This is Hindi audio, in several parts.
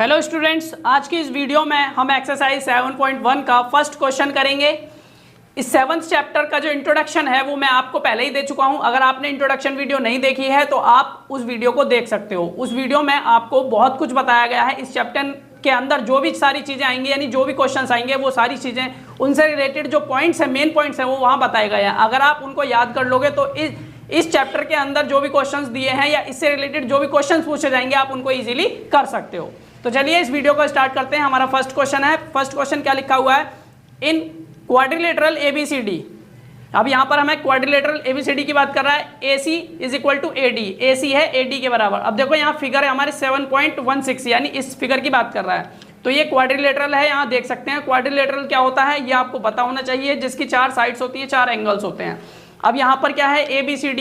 हेलो स्टूडेंट्स, आज की इस वीडियो में हम एक्सरसाइज 7.1 का फर्स्ट क्वेश्चन करेंगे। इस 7th चैप्टर का जो इंट्रोडक्शन है वो मैं आपको पहले ही दे चुका हूं। अगर आपने इंट्रोडक्शन वीडियो नहीं देखी है तो आप उस वीडियो को देख सकते हो। उस वीडियो में आपको बहुत कुछ बताया गया है। इस चैप्टर के अंदर जो भी सारी चीज़ें आएंगी, यानी जो भी क्वेश्चन आएंगे, वो सारी चीज़ें उनसे रिलेटेड जो पॉइंट्स हैं, मेन पॉइंट्स हैं, वो वहाँ बताए गए हैं। अगर आप उनको याद कर लोगे तो इस चैप्टर के अंदर जो भी क्वेश्चन्स दिए हैं या इससे रिलेटेड जो भी क्वेश्चंस पूछे जाएंगे आप उनको इजीली कर सकते हो। तो चलिए इस वीडियो को स्टार्ट करते हैं। हमारा फर्स्ट क्वेश्चन है। फर्स्ट क्वेश्चन क्या लिखा हुआ है? In quadrilateral ABCD। अब यहाँ पर हमें क्वाड्रिलेटरल ABCD की बात कर रहा है। AC is equal to AD, AC है AD के बराबर। अब देखो यहाँ फिगर है हमारे 7.16, यानी इस फिगर की बात कर रहा है। तो ये क्वाड्रिलेटरल है, यहाँ देख सकते हैं। क्वाड्रिलेटरल क्या होता है ये आपको पता होना चाहिए, जिसकी 4 साइड्स होती हैं, 4 एंगल्स होते हैं। अब यहाँ पर क्या है? ABCD,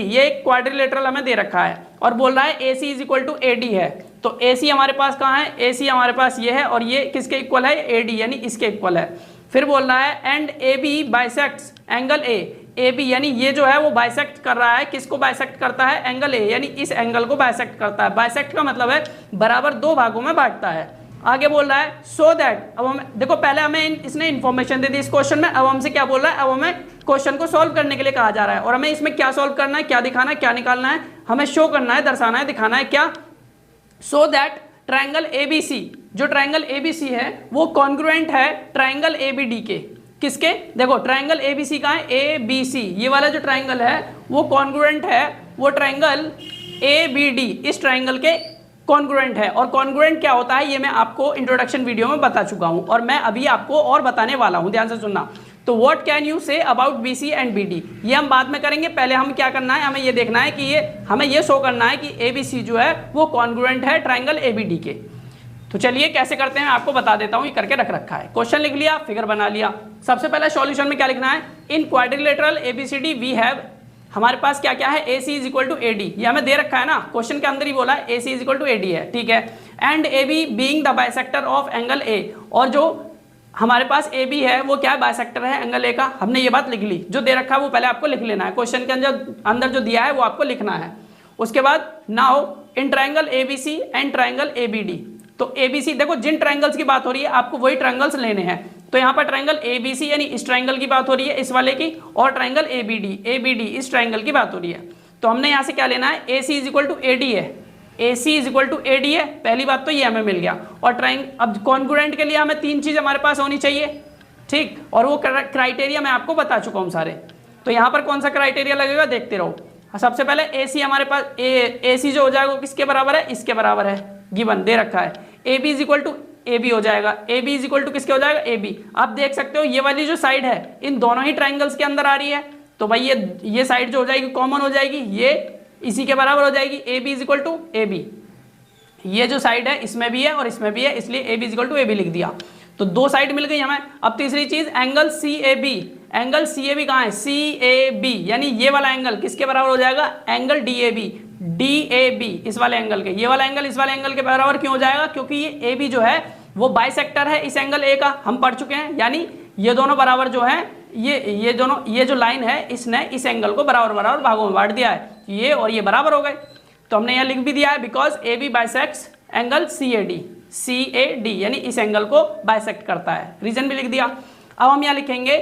ये क्वाड्रिलेटरल हमें दे रखा है और बोल रहा है AC is equal to AD है। तो AC हमारे पास कहाँ है? AC हमारे पास ये है और ये किसके इक्वल है? AD, यानी इसके इक्वल है। फिर बोल रहा है and AB bisects angle A। AB यानी ये जो है वो बाइसेक्ट कर रहा है। किसको बाइसेक्ट करता है? एंगल A, यानी इस एंगल को बाइसेक्ट करता है। बाइसेक्ट का मतलब है बराबर 2 भागों में बांटता है। आगे बोल रहा है सो दैट। अब हमें देखो, पहले हमें इसने इन्फॉर्मेशन दे दी इस क्वेश्चन में। अब हमसे क्या बोल रहा है? अब हमें क्वेश्चन को सॉल्व करने के लिए कहा जा रहा है और हमें इसमें क्या सॉल्व करना है, क्या दिखाना है, क्या निकालना है? हमें शो करना है, दर्शाना है, दिखाना है। क्या? सो दैट ट्रायंगल ABC, जो ट्रायंगल ABC है वो कॉन्ग्रुएंट है ट्रायंगल ABD के। किसके? देखो ट्रायंगल ABC का है ABC, ये वाला जो ट्रायंगल है वो कॉन्ग्रुएंट है, वो ट्रायंगल ABD इस ट्रायंगल के कॉन्ग्रुएंट है। और कॉन्ग्रुएंट क्या होता है ये मैं आपको इंट्रोडक्शन वीडियो में बता चुका हूं और मैं अभी आपको और बताने वाला हूं, ध्यान से सुनना। तो what can you say about BC and BD, ये हम बाद में करेंगे। पहले हम क्या करना है, हमें ये देखना है कि हमें ये शो करना है कि ABC जो है वो कॉन्ग्रुएंट है ट्रायंगल ABD के। तो चलिए कैसे करते हैं मैं आपको बता देता हूँ। ये करके रख रखा है, क्वेश्चन लिख लिया, फिगर बना लिया। सबसे पहले सॉल्यूशन में क्या लिखना है? In quadrilateral ABCD we have, हमारे पास क्या क्या है? AC is equal to AD, ये हमें दे रखा है ना, क्वेश्चन के अंदर ही बोला है AC is equal to AD है, ठीक है। And AB being the bisector of angle A, और जो हमारे पास AB है वो क्या है? बाइसेक्टर है एंगल A का। हमने ये बात लिख ली, जो दे रखा है वो पहले आपको लिख लेना है। क्वेश्चन के अंदर जो दिया है वो आपको लिखना है। उसके बाद now in triangle ABC and triangle ABD। तो ABC, देखो जिन ट्रायंगल्स की बात हो रही है आपको वही ट्रायंगल्स लेने हैं। तो यहाँ पर ट्रायंगल ABC यानी इस ट्रायंगल की बात हो रही है, इस वाले की, और ट्रायंगल ABD इस ट्रायंगल की बात हो रही है। तो हमने यहाँ से क्या लेना है? AC is equal to AD है, AC is equal to AD है। पहली बात तो ये हमें मिल गया। और अब कॉन्ग्रुएंट के लिए हमें 3 चीज़ हमारे पास होनी चाहिए, ठीक। और वो क्राइटेरिया मैं आपको बता चुका हूँ सारे। तो यहाँ पर कौन सा क्राइटेरिया लगेगा देखते रहो। सबसे पहले AC हमारे पास AC जो हो जाएगा वो किसके बराबर है? इसके बराबर है, गिवन दे रखा है। AB is equal to AB हो जाएगा। AB इज इक्वल टू किसके हो जाएगा? AB। आप देख सकते हो ये वाली जो साइड है इन दोनों ही ट्राइंगल्स के अंदर आ रही है, तो भाई ये साइड जो हो जाएगी कॉमन हो जाएगी, ये इसी के बराबर हो जाएगी। AB is equal to AB, ये जो साइड है इसमें भी है और इसमें भी है, इसलिए AB is equal to AB लिख दिया। तो 2 साइड मिल गई हमें। अब तीसरी चीज एंगल CAB, एंगल CAB कहाँ है? CAB यानी ये वाला एंगल किसके बराबर हो जाएगा? एंगल DAB इस वाले एंगल के। ये वाला एंगल इस वाले एंगल के बराबर क्यों हो जाएगा? क्योंकि ये AB जो है वो बाइसेक्टर है इस एंगल A का, हम पढ़ चुके हैं। यानी ये दोनों बराबर जो है, ये जो लाइन है इसने इस एंगल को बराबर भागों में बांट दिया है, ये और ये बराबर हो गए। तो हमने यहाँ लिख भी दिया है because AB bisects angle CAD यानी इस एंगल को बाइसेक्ट करता है, रीजन भी लिख दिया। अब हम यहाँ लिखेंगे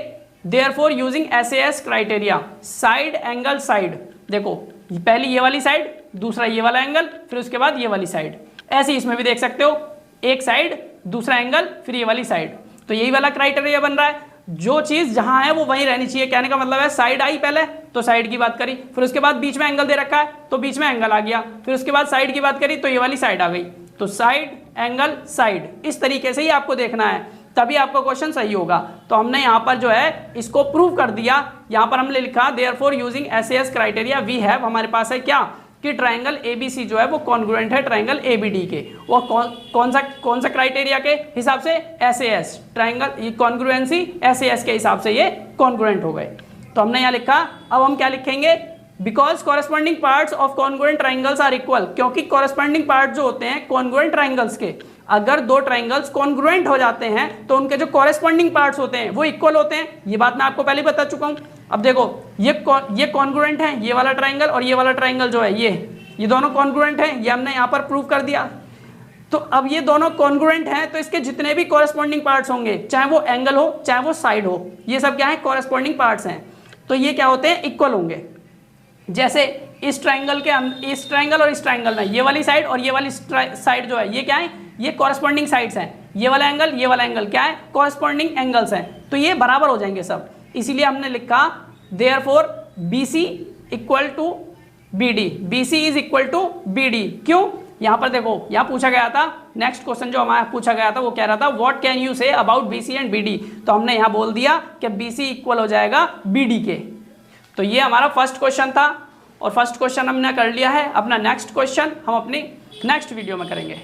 therefore using SAS criteria side angle side. देखो पहली ये वाली साइड, दूसरा ये वाला एंगल, फिर उसके बाद ये वाली साइड। ऐसे इसमें भी देख सकते हो, एक साइड, दूसरा एंगल, फिर ये वाली साइड। तो यही वाला क्राइटेरिया बन रहा है। जो चीज जहां है वो वहीं रहनी चाहिए। कहने का मतलब है साइड आई पहले तो साइड की बात करी, फिर उसके बाद बीच में एंगल दे रखा है तो बीच में एंगल आ गया, फिर उसके बाद साइड की बात करी तो ये वाली साइड आ गई। तो साइड एंगल साइड, इस तरीके से ही आपको देखना है, तभी आपका क्वेश्चन सही होगा। तो हमने यहाँ पर जो है इसको प्रूव कर दिया। यहाँ पर हमने लिखा therefore using SAS criteria we have, हमारे पास है क्या कि ट्रायंगल ABC जो है वो कॉन्ग्रुएंट है ट्रायंगल ABD के। वो कौन सा क्राइटेरिया के हिसाब से? SAS ट्रायंगल कॉन्ग्रुएंसी SAS के हिसाब से ये कॉन्ग्रुएंट हो गए। तो हमने यहाँ लिखा। अब हम क्या लिखेंगे? Because corresponding parts of congruent triangles are equal, क्योंकि कॉरेस्पॉन्डिंग पार्ट जो होते हैं कॉन्ग्रुएंट ट्राइंगल्स के, अगर 2 ट्राइंगल्स कॉन्ग्रुएंट हो जाते हैं तो उनके जो कॉरेस्पॉन्डिंग पार्ट्स होते हैं वो इक्वल होते हैं। ये बात मैं आपको पहले बता चुका हूं। अब देखो ये कॉन्ग्रुएंट है, ये वाला ट्राइंगल और ये वाला ट्राइंगल जो है ये दोनों कॉन्ग्रुएंट है, ये हमने यहाँ पर प्रूव कर दिया। तो अब ये दोनों कॉन्ग्रुएंट हैं, तो इसके जितने भी कॉरेस्पॉन्डिंग पार्ट्स होंगे, चाहे वो एंगल हो चाहे वो साइड हो, ये सब क्या है, कॉरेस्पॉन्डिंग पार्ट्स हैं। तो ये क्या होते हैं, इक्वल होंगे। जैसे इस ट्रायंगल के इस ट्रायंगल और इस ट्रायंगल में ये वाली साइड और ये वाली साइड जो है, ये क्या है, ये कॉरेस्पॉन्डिंग साइड्स हैं। ये वाला एंगल क्या है, कॉरेस्पॉन्डिंग एंगल्स हैं। तो ये बराबर हो जाएंगे सब, इसीलिए हमने लिखा therefore BC equal to BD, BC is equal to BD। क्यों, यहाँ पर देखो, यहाँ पूछा गया था, नेक्स्ट क्वेश्चन जो हमारा पूछा गया था वो कह रहा था what can you say about BC and BD, तो हमने यहाँ बोल दिया कि BC इक्वल हो जाएगा BD के। तो ये हमारा फर्स्ट क्वेश्चन था और फर्स्ट क्वेश्चन हमने कर लिया है। अपना नेक्स्ट क्वेश्चन हम अपनी नेक्स्ट वीडियो में करेंगे।